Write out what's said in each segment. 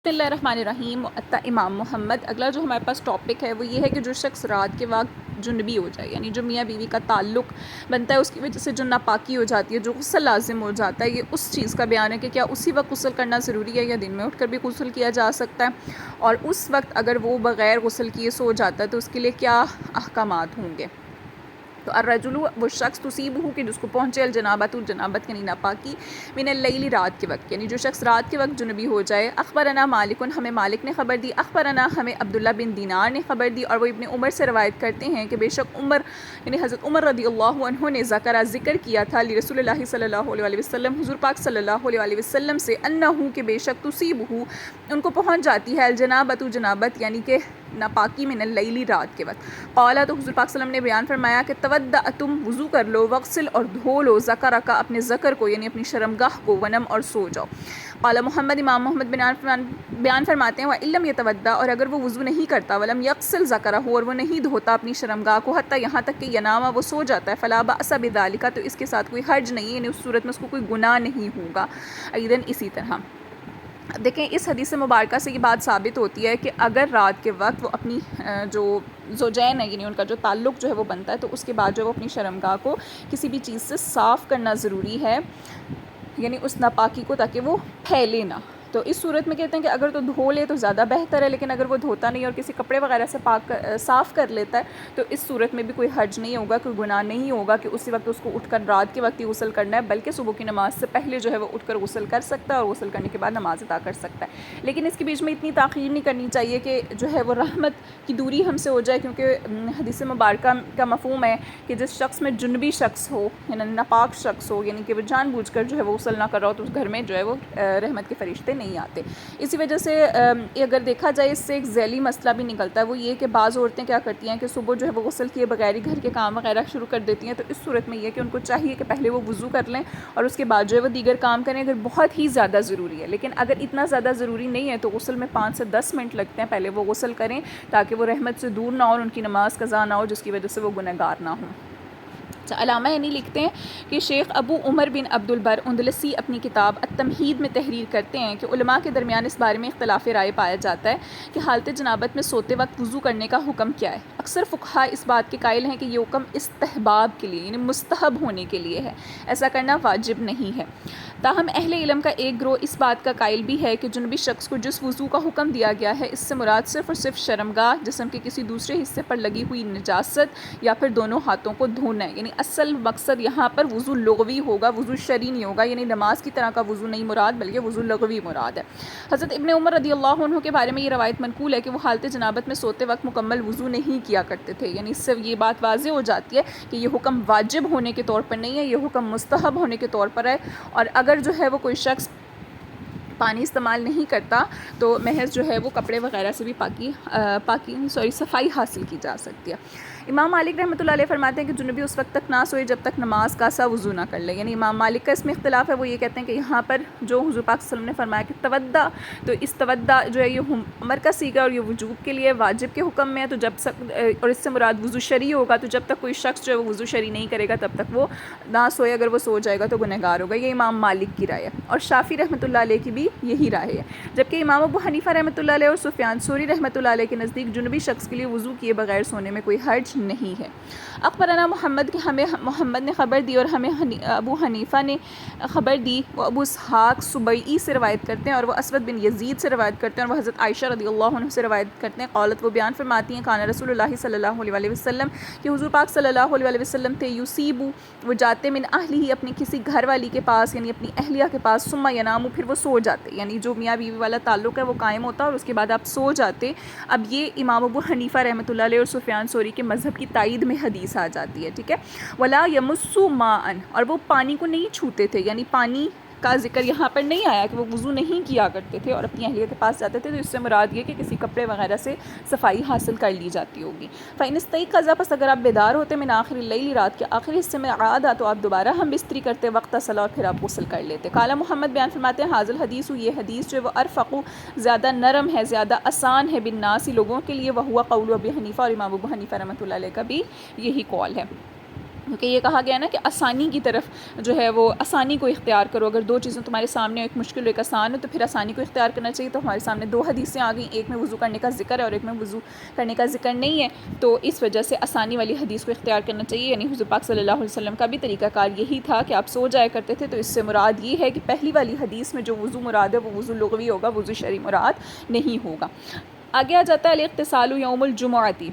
بسم اللہ الرحمن الرحیم۔ امام محمد، اگلا جو ہمارے پاس ٹاپک ہے وہ یہ ہے کہ جو شخص رات کے وقت جنبی ہو جائے، یعنی جو میاں بیوی کا تعلق بنتا ہے اس کی وجہ سے جو ناپاکی ہو جاتی ہے، جو غسل لازم ہو جاتا ہے، یہ اس چیز کا بیان ہے کہ کیا اسی وقت غسل کرنا ضروری ہے یا دن میں اٹھ کر بھی غسل کیا جا سکتا ہے، اور اس وقت اگر وہ بغیر غسل کیے سو جاتا ہے تو اس کے لیے کیا احکامات ہوں گے۔ تو الرجل وہ شخص تصیبہ کہ جس کو پہنچے الجنابۃ جنابت یعنی ناپاکی من اللیل رات کے وقت، یعنی جو شخص رات کے وقت جنبی ہو جائے۔ اخبرنا مالک، ہمیں مالک نے خبر دی، اخبرنا ہمیں عبداللہ بن دینار نے خبر دی، اور وہ ابن عمر سے روایت کرتے ہیں کہ بے شک عمر یعنی حضرت عمر رضی اللہ عنہ نے ذکر کیا تھا لرسول اللہ صلی اللہ علیہ وسلم، حضور پاک صلی اللہ علیہ وسلم سے، انہو کہ بے شک تصیبہ ان کو پہنچ جاتی ہے الجنابۃ جنابت یعنی کہ ناپاکی من اللیل رات کے وقت۔ قالا تو حضور پاک صلی اللہ علیہ وسلم نے بیان فرمایا کہ تودع تم وضو کر لو، وغسل اور دھو لو، ذکرک اپنے ذکر کو یعنی اپنی شرمگاہ کو، ونم اور سو جاؤ۔ قال محمد، امام محمد بیان فرماتے ہیں وَإِن لَّمْ يَتَوَضَّأ اور اگر وہ وضو نہیں کرتا، وَلَمْ يَغْسِلْ ذَكَرَهُ اور وہ نہیں دھوتا اپنی شرمگاہ کو، حتیٰ یہاں تک کہ ینام وہ سو جاتا ہے، فَلَا بَأْسَ بِذَلِكَ تو اس کے ساتھ کوئی حرج نہیں، یعنی اس صورت میں اس کو کوئی گناہ نہیں ہوگا۔ ایدن اسی طرح دیکھیں اس حدیث مبارکہ سے یہ بات ثابت ہوتی ہے کہ اگر رات کے وقت وہ اپنی جو زوجین ہے یعنی ان کا جو تعلق جو ہے وہ بنتا ہے تو اس کے بعد جو وہ اپنی شرمگاہ کو کسی بھی چیز سے صاف کرنا ضروری ہے، یعنی اس ناپاکی کو، تاکہ وہ پھیلے نہ۔ تو اس صورت میں کہتے ہیں کہ اگر تو دھو لے تو زیادہ بہتر ہے، لیکن اگر وہ دھوتا نہیں اور کسی کپڑے وغیرہ سے صاف کر لیتا ہے تو اس صورت میں بھی کوئی حرج نہیں ہوگا، کوئی گناہ نہیں ہوگا کہ اسی وقت اس کو اٹھ کر رات کے وقت ہی غسل کرنا ہے، بلکہ صبح کی نماز سے پہلے جو ہے وہ اٹھ کر غسل کر سکتا ہے اور غسل کرنے کے بعد نماز ادا کر سکتا ہے۔ لیکن اس کے بیچ میں اتنی تاخیر نہیں کرنی چاہیے کہ جو ہے وہ رحمت کی دوری ہم سے ہو جائے، کیونکہ حدیث مبارکہ کا مفہوم ہے کہ جس شخص میں جنبی شخص ہو یعنی ناپاک شخص ہو، یعنی کہ وہ جان بوجھ کر جو ہے وہ غسل نہ کر رہا ہو، تو اس گھر میں جو ہے وہ رحمت کے فرشتے نہیں آتے۔ اسی وجہ سے اگر دیکھا جائے اس سے ایک ذیلی مسئلہ بھی نکلتا ہے، وہ یہ کہ بعض عورتیں کیا کرتی ہیں کہ صبح جو ہے وہ غسل کیے بغیر ہی گھر کے کام وغیرہ شروع کر دیتی ہیں، تو اس صورت میں یہ کہ ان کو چاہیے کہ پہلے وہ وضو کر لیں اور اس کے بعد جو ہے وہ دیگر کام کریں اگر بہت ہی زیادہ ضروری ہے۔ لیکن اگر اتنا زیادہ ضروری نہیں ہے تو غسل میں 5 سے 10 منٹ لگتے ہیں، پہلے وہ غسل کریں تاکہ وہ رحمت سے دور نہ ہو اور ان کی نماز قضا نہ ہو، جس کی وجہ سے وہ گنہگار نہ ہوں۔ علامہ یعنی لکھتے ہیں کہ شیخ ابو عمر بن عبد البر اندلسی اپنی کتاب التمہید میں تحریر کرتے ہیں کہ علماء کے درمیان اس بارے میں اختلاف رائے پایا جاتا ہے کہ حالت جنابت میں سوتے وقت وضو کرنے کا حکم کیا ہے۔ اکثر فقہاء اس بات کے قائل ہیں کہ یہ حکم استحباب کے لیے یعنی مستحب ہونے کے لیے ہے، ایسا کرنا واجب نہیں ہے۔ تاہم اہل علم کا ایک گروہ اس بات کا قائل بھی ہے کہ جنبی شخص کو جس وضو کا حکم دیا گیا ہے اس سے مراد صرف اور صرف شرمگاہ، جسم کے کسی دوسرے حصے پر لگی ہوئی نجاست یا پھر دونوں ہاتھوں کو دھونا ہے، یعنی اصل مقصد یہاں پر وضو لغوی ہوگا، وضو شرعی نہیں ہوگا، یعنی نماز کی طرح کا وضو نہیں مراد بلکہ وضو لغوی مراد ہے۔ حضرت ابن عمر رضی اللہ عنہ کے بارے میں یہ روایت منقول ہے کہ وہ حالت جنابت میں سوتے وقت مکمل وضو نہیں کیا کرتے تھے، یعنی اس سے یہ بات واضح ہو جاتی ہے کہ یہ حکم واجب ہونے کے طور پر نہیں ہے، یہ حکم مستحب ہونے کے طور پر ہے، اور اگر جو ہے وہ کوئی شخص پانی استعمال نہیں کرتا تو محض جو ہے وہ کپڑے وغیرہ سے بھی صفائی حاصل کی جا سکتی ہے۔ امام مالک رحمۃ اللہ علیہ فرماتے ہیں کہ جنبی اس وقت تک نہ سوئے جب تک نماز کا سا وضو نہ کر لے، یعنی امام مالک کا اس میں اختلاف ہے، وہ یہ کہتے ہیں کہ یہاں پر جو حضور پاک صلی اللہ علیہ وسلم نے فرمایا کہ تودع، تو اس تودع جو ہے یہ امر کا صیغہ اور یہ وجوب کے لیے واجب کے حکم میں ہے، تو اور اس سے مراد وضو شرعی ہوگا، تو جب تک کوئی شخص جو ہے وہ وضو شرعی نہیں کرے گا تب تک وہ نہ سوئے، اگر وہ سو جائے گا تو گنہگار ہوگا۔ یہ امام مالک کی رائے ہے، اور شافعی رحمۃ اللہ علیہ کی بھی یہی رائے ہے، جبکہ امام ابو حنیفہ رحمۃ اللہ علیہ اور سفیان ثوری رحمۃ اللہ علیہ کے نزدیک جنبی شخص کے لیے وضو کیے بغیر سونے میں کوئی حرج نہیں ہے۔ اخبرنا محمد کہ ہمیں محمد نے خبر دی اور ہمیں ابو حنیفہ نے خبر دی، وہ ابو اسحاق سبیعی سے روایت کرتے ہیں اور وہ اسود بن یزید سے روایت کرتے ہیں اور وہ حضرت عائشہ رضی اللہ عنہ سے روایت کرتے ہیں، قالت وہ بیان فرماتی ہیں کان رسول اللہ صلی اللہ علیہ وسلم کہ حضور پاک صلی اللہ علیہ وسلم تھے، یصیبو وہ جاتے من اہلہ اپنی کسی گھر والی کے پاس یعنی اپنی اہلیہ کے پاس، ثم ینامو پھر وہ سو جاتے، یعنی جو میاں بیوی والا تعلق ہے وہ قائم ہوتا اور اس کے بعد آپ سو جاتے۔ اب یہ امام ابو حنیفہ رحمۃ اللہ علیہ اور سفیان ثوری کے مذہب کی تائید میں حدیث آ جاتی ہے، ٹھیک ہے۔ ولا یمسو ماء اور وہ پانی کو نہیں چھوتے تھے، یعنی پانی کا ذکر یہاں پر نہیں آیا کہ وہ وضو نہیں کیا کرتے تھے اور اپنی اہلیہ کے پاس جاتے تھے، تو اس سے مراد یہ کہ کسی کپڑے وغیرہ سے صفائی حاصل کر لی جاتی ہوگی۔ فَإِنِ اسْتَيْقَظَ پس اگر آپ بیدار ہوتے من آخر اللیل رات کے آخری حصے میں عاد تو آپ دوبارہ ہم بستری کرتے وقت صلاح اور پھر آپ غسل کر لیتے۔ قال محمد بیان فرماتے ہیں حاضر حدیث یہ حدیث جو ہے وہ ارفق زیادہ نرم ہے، زیادہ آسان ہے بالناس لوگوں کے لیے، وہ ہوا قول ابی حنیفہ اور امام ابو حنیفہ رحمۃ اللہ علیہ کا بھی یہی قول ہے۔ کیونکہ یہ کہا گیا نا کہ آسانی کی طرف جو ہے وہ آسانی کو اختیار کرو. اگر دو چیزیں تمہارے سامنے ایک مشکل اور ایک آسان ہو تو پھر آسانی کو اختیار کرنا چاہیے. تو ہمارے سامنے دو حدیثیں آ گئیں, ایک میں وضو کرنے کا ذکر ہے اور ایک میں وضو کرنے کا ذکر نہیں ہے, تو اس وجہ سے آسانی والی حدیث کو اختیار کرنا چاہیے. یعنی حضور پاک صلی اللہ علیہ وسلم کا بھی طریقہ کار یہی تھا کہ آپ سو جایا کرتے تھے. تو اس سے مراد یہ ہے کہ پہلی والی حدیث میں جو وضو مراد ہے وہ وضو لغوی ہوگا, وضو شرعی مراد نہیں ہوگا. آگے آ جاتا ہے الاغتسال یوم الجمعۃ,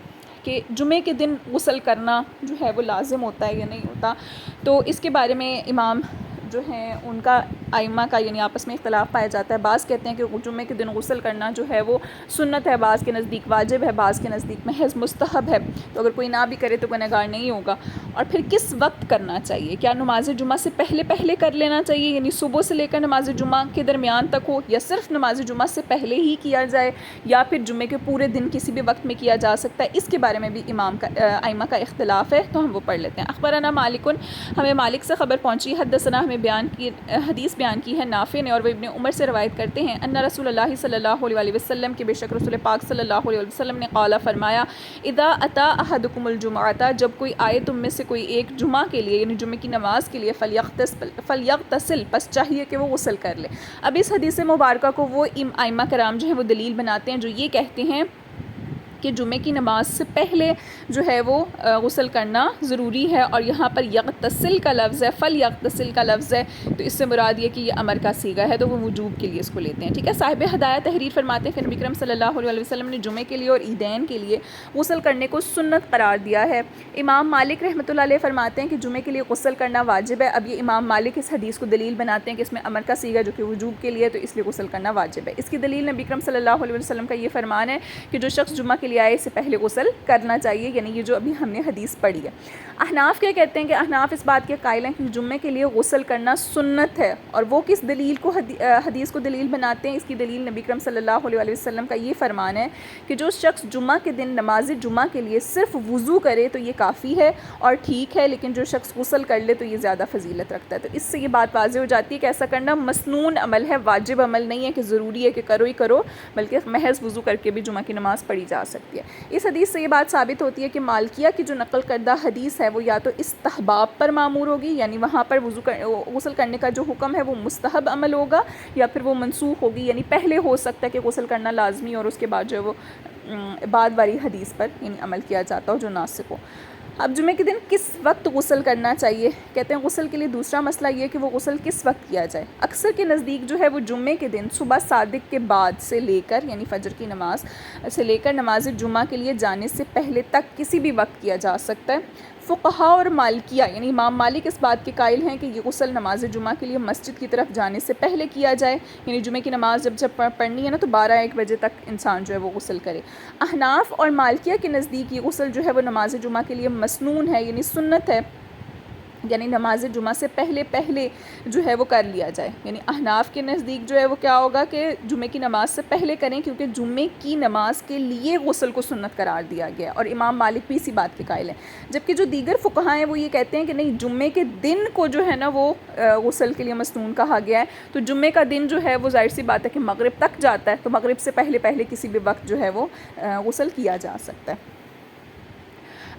کہ جمعے کے دن غسل کرنا جو ہے وہ لازم ہوتا ہے یا نہیں ہوتا. تو اس کے بارے میں امام جو ہیں ان کا ائمہ کا یعنی آپس میں اختلاف پایا جاتا ہے. بعض کہتے ہیں کہ جمعے کے دن غسل کرنا جو ہے وہ سنت ہے, بعض کے نزدیک واجب ہے, بعض کے نزدیک محض مستحب ہے. تو اگر کوئی نہ بھی کرے تو گنہگار نہیں ہوگا. اور پھر کس وقت کرنا چاہیے؟ کیا نماز جمعہ سے پہلے کر لینا چاہیے, یعنی صبح سے لے کر نماز جمعہ کے درمیان تک ہو, یا صرف نماز جمعہ سے پہلے ہی کیا جائے, یا پھر جمعے کے پورے دن کسی بھی وقت میں کیا جا سکتا ہے؟ اس کے بارے میں بھی ائمہ کا اختلاف ہے. تو ہم وہ پڑھ لیتے ہیں. اخبرنا مالک, ہمیں مالک سے خبر پہنچی, حدثنا ہمیں حدیث بیان کی ہے نافع نے, اور وہ ابن عمر سے روایت کرتے ہیں, ان رسول اللہ صلی اللہ علیہ وسلم کے بے شک رسول پاک صلی اللہ علیہ وسلم نے قال فرمایا, اذا اتی احدکم الجمعۃ, جب کوئی آئے تم میں سے کوئی ایک جمعہ کے لیے یعنی جمعے کی نماز کے لیے, فلیغتسل, پس چاہیے کہ وہ غسل کر لے. اب اس حدیث مبارکہ کو وہ ائمہ کرام جو ہیں وہ دلیل بناتے ہیں جو یہ کہتے ہیں کہ جمعے کی نماز سے پہلے جو ہے وہ غسل کرنا ضروری ہے. اور یہاں پر یغتسل کا لفظ ہے, فلیغتسل کا لفظ ہے, تو اس سے مراد یہ کہ یہ امر کا صیغہ ہے, تو وہ وجوب کے لیے اس کو لیتے ہیں. ٹھیک ہے. صاحب ہدایہ تحریر فرماتے ہیں کہ نبی کریم صلی اللہ علیہ وسلم نے جمعے کے لیے اور عیدین کے لیے غسل کرنے کو سنت قرار دیا ہے. امام مالک رحمۃ اللہ علیہ فرماتے ہیں کہ جمعے کے لیے غسل کرنا واجب ہے. اب یہ امام مالک اس حدیث کو دلیل بناتے ہیں کہ اس میں امر کا صیغہ جو کہ وجوب کے لیے, تو اس لیے غسل کرنا واجب ہے. اس کی دلیل نبی کریم صلی اللہ علیہ وسلم کا یہ فرمان ہے کہ جو شخص جمعہ کے لیے آئے سے پہلے غسل کرنا چاہیے, یعنی یہ جو ابھی ہم نے حدیث پڑھی ہے. احناف کیا کہتے ہیں کہ احناف اس بات کے قائل ہیں کہ جمعے کے لیے غسل کرنا سنت ہے, اور وہ کس دلیل کو حدیث کو دلیل بناتے ہیں؟ اس کی دلیل نبی کریم صلی اللہ علیہ وسلم کا یہ فرمان ہے کہ جو شخص جمعہ کے دن نماز جمعہ کے لیے صرف وضو کرے تو یہ کافی ہے اور ٹھیک ہے, لیکن جو شخص غسل کر لے تو یہ زیادہ فضیلت رکھتا ہے. تو اس سے یہ بات واضح ہو جاتی ہے کہ ایسا کرنا مسنون عمل ہے, واجب عمل نہیں ہے کہ ضروری ہے کہ کرو ہی کرو, بلکہ محض وضو کر کے بھی جمعہ کی نماز پڑھی جا سکتی ہے. اس حدیث سے یہ بات ثابت ہوتی ہے کہ مالکیہ کی جو نقل کردہ حدیث ہے وہ یا تو استحباب پر معمور ہوگی, یعنی وہاں پر غسل کرنے کا جو حکم ہے وہ مستحب عمل ہوگا, یا پھر وہ منسوخ ہوگی, یعنی پہلے ہو سکتا ہے کہ غسل کرنا لازمی اور اس کے بعد جو ہے وہ بعد والی حدیث پر یعنی عمل کیا جاتا ہو جو ناسخ ہو. اب جمعے کے دن کس وقت غسل کرنا چاہیے؟ کہتے ہیں غسل کے لیے دوسرا مسئلہ یہ کہ وہ غسل کس وقت کیا جائے. اکثر کے نزدیک جو ہے وہ جمعے کے دن صبح صادق کے بعد سے لے کر یعنی فجر کی نماز سے لے کر نماز جمعہ کے لیے جانے سے پہلے تک کسی بھی وقت کیا جا سکتا ہے. فقہا اور مالکیہ یعنی امام مالک اس بات کے قائل ہیں کہ یہ غسل نماز جمعہ کے لیے مسجد کی طرف جانے سے پہلے کیا جائے, یعنی جمعے کی نماز جب پڑھنی ہے نا تو 12-1 بجے تک انسان جو ہے وہ غسل کرے. احناف اور مالکیہ کے نزدیک یہ غسل جو ہے وہ نماز جمعہ کے لیے مسنون ہے, یعنی سنت ہے, یعنی نماز جمعہ سے پہلے جو ہے وہ کر لیا جائے. یعنی احناف کے نزدیک جو ہے وہ کیا ہوگا کہ جمعے کی نماز سے پہلے کریں, کیونکہ جمعے کی نماز کے لیے غسل کو سنت قرار دیا گیا, اور امام مالک بھی اسی بات کے قائل ہیں. جبکہ جو دیگر فقہاء ہیں وہ یہ کہتے ہیں کہ نہیں, جمعے کے دن کو جو ہے نا وہ غسل کے لیے مسنون کہا گیا ہے, تو جمعے کا دن جو ہے وہ ظاہر سی بات ہے کہ مغرب تک جاتا ہے, تو مغرب سے پہلے کسی بھی وقت جو ہے وہ غسل کیا جا سکتا ہے.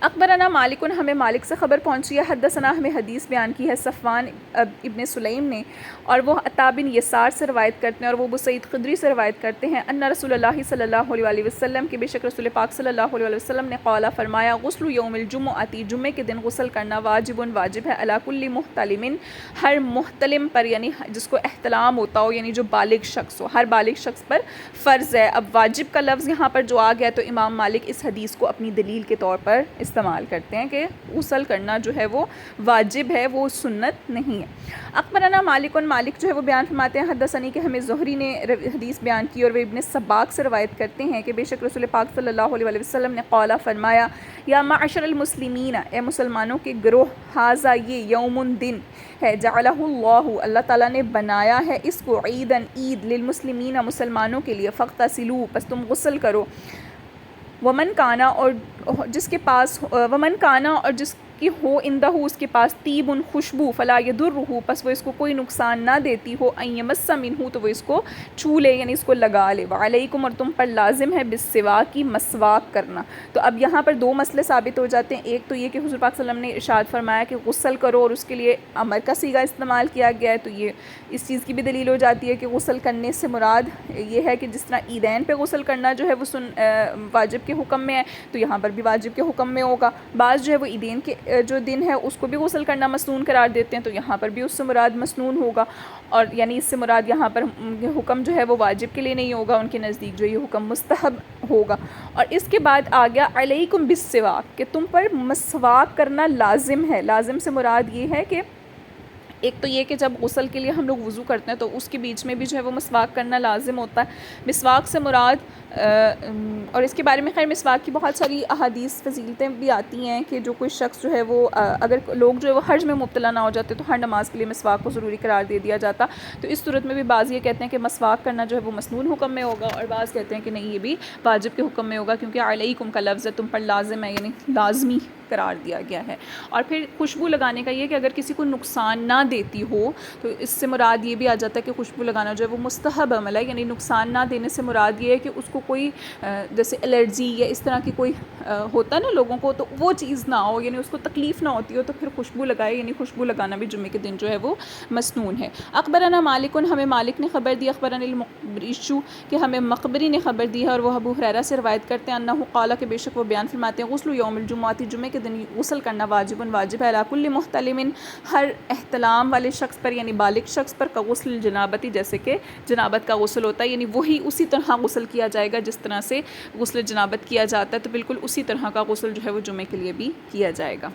اخبرنا مالک, ہمیں مالک سے خبر پہنچی ہے, حدثنا ہمیں حدیث بیان کی ہے صفوان ابن سلیم نے, اور وہ عطا بن یسار سے روایت کرتے ہیں, اور وہ ابو سعید خدری سے روایت کرتے ہیں, ان رسول اللہ صلی اللہ علیہ وسلم کے بے شک رسول پاک صلی اللہ علیہ وسلم نے قال فرمایا, غسل یوم الجمعۃ, جمعے کے دن غسل کرنا واجب ہے, علی کل محتلم, ہر محتلم پر, یعنی جس کو احتلام ہوتا ہو, یعنی جو بالغ شخص ہو, ہر بالغ شخص پر فرض ہے. اب واجب کا لفظ یہاں پر جو آ گیا تو امام مالک اس حدیث کو اپنی دلیل کے طور پر استعمال کرتے ہیں کہ غسل کرنا جو ہے وہ واجب ہے, وہ سنت نہیں ہے. اخبرنا مالک جو ہے وہ بیان فرماتے ہیں, حدثنی کہ ہمیں زہری نے حدیث بیان کی, اور وہ ابن سباق سے روایت کرتے ہیں کہ بے شک رسول پاک صلی اللہ علیہ وسلم نے قال فرمایا, یا معشر المسلمین, اے مسلمانوں کے گروہ, ھذا یہ یوم دن ہے, جعلہ اللہ تعالیٰ نے بنایا ہے اس کو عیدن عید, للمسلمین مسلمانوں کے لیے, فاغتسلوا پس تم غسل کرو, ومن کانا اور جس کے کہ ہو اندہ اس کے پاس طیب خوشبو فلا یضرہ پس وہ اس کو کوئی نقصان نہ دیتی ہو، ان یمس منہ تو وہ اس کو چھو لے یعنی اس کو لگا لے، وعلیکم اور تم پر لازم ہے بالسواک کی مسواک کرنا۔ تو اب یہاں پر دو مسئلے ثابت ہو جاتے ہیں، ایک تو یہ کہ حضور پاک صلی اللہ علیہ وسلم نے ارشاد فرمایا کہ غسل کرو اور اس کے لیے امر کا صیغہ استعمال کیا گیا ہے، تو یہ اس چیز کی بھی دلیل ہو جاتی ہے کہ غسل کرنے سے مراد یہ ہے کہ جس طرح عیدین پہ غسل کرنا جو ہے وہ واجب کے حکم میں ہے، تو یہاں پر بھی واجب کے حکم میں ہوگا۔ بعض جو ہے وہ عیدین کے جو دن ہے اس کو بھی غسل کرنا مسنون قرار دیتے ہیں، تو یہاں پر بھی اس سے مراد مسنون ہوگا، اور یعنی اس سے مراد یہاں پر حکم جو ہے وہ واجب کے لیے نہیں ہوگا، ان کے نزدیک جو یہ حکم مستحب ہوگا۔ اور اس کے بعد آ گیا علیکم بالسواک کہ تم پر مسواک کرنا لازم ہے۔ لازم سے مراد یہ ہے کہ ایک تو یہ کہ جب غسل کے لیے ہم لوگ وضو کرتے ہیں تو اس کے بیچ میں بھی جو ہے وہ مسواک کرنا لازم ہوتا ہے۔ مسواک سے مراد اور اس کے بارے میں خیر مسواک کی بہت ساری احادیث فضیلتیں بھی آتی ہیں کہ جو کوئی شخص جو ہے وہ اگر لوگ جو ہے وہ حرج میں مبتلا نہ ہو جاتے تو ہر نماز کے لیے مسواک کو ضروری قرار دے دیا جاتا، تو اس صورت میں بھی بعض یہ کہتے ہیں کہ مسواک کرنا جو ہے وہ مسنون حکم میں ہوگا، اور بعض کہتے ہیں کہ نہیں یہ بھی واجب کے حکم میں ہوگا، کیونکہ علیکم کا لفظ ہے تم پر لازم ہے یعنی لازمی قرار دیا گیا ہے۔ اور پھر خوشبو لگانے کا یہ کہ اگر کسی کو نقصان نہ دیتی ہو تو اس سے مراد یہ بھی آ جاتا ہے کہ خوشبو لگانا جو ہے وہ مستحب عمل ہے، یعنی نقصان نہ دینے سے مراد یہ ہے کہ اس کو کوئی جیسے الرجی یا اس طرح کی کوئی ہوتا ہے نا لوگوں کو، تو وہ چیز نہ ہو، یعنی اس کو تکلیف نہ ہوتی ہو تو پھر خوشبو لگائے، یعنی خوشبو لگانا بھی جمعے کے دن جو ہے وہ مسنون ہے۔ اخبرنا مالک ہمیں مالک نے خبر دی، اخبرنا المقبریشو کہ ہمیں مقبری نے خبر دی ہے، اور وہ ابو ہریرہ سے روایت کرتے ہیں انہ قال کہ بے شک وہ بیان فرماتے ہیں غسل یوم الجمعہ جمعے کے دن غسل کرنا واجب ہے، علی کل محتلم ہر احتلام والے شخص پر یعنی بالغ شخص پر، کا غسل الجنابتی جیسے کہ جنابت کا غسل ہوتا ہے، یعنی وہی اسی طرح غسل کیا جائے گا جس طرح سے غسل جنابت کیا جاتا ہے، تو بالکل اسی طرح کا غسل جو ہے وہ جمعے کے لیے بھی کیا جائے گا۔